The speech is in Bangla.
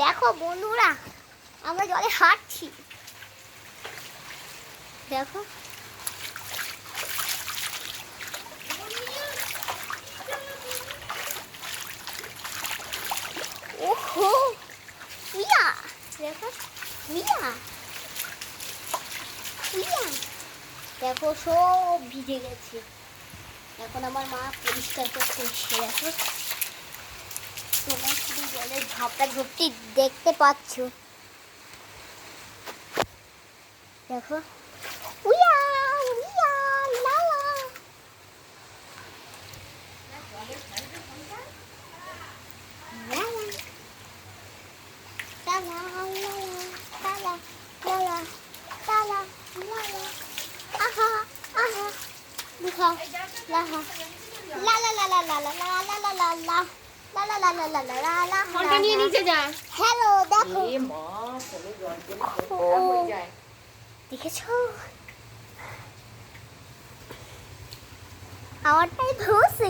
দেখো বন্ধুরা, আমরা জলে হাঁটছি। দেখো ওহো ইয়া, দেখো ইয়া ইয়া, দেখো সব ভিজে গেছে। এখন আমার মা পরিষ্কার করতে এসছে। দেখো তোমরা শুধু জলের ঝাপটা ঝুপটি দেখতে পাচ্ছ। দেখো উইয়া উইয়া লালা, লালা লালা লালা লালা লালা, আহা আহা দুখা লাহা লালা লালা লালা লালা লালা লা লা লা লা লা লা লা লা লা। ফোনটা নিয়ে নিচে যা। হ্যালো দেখো, এ মা, ফোনে জল পড়ে কতটা হয়ে যায়। দেখেছো আমারটাই ধরছে।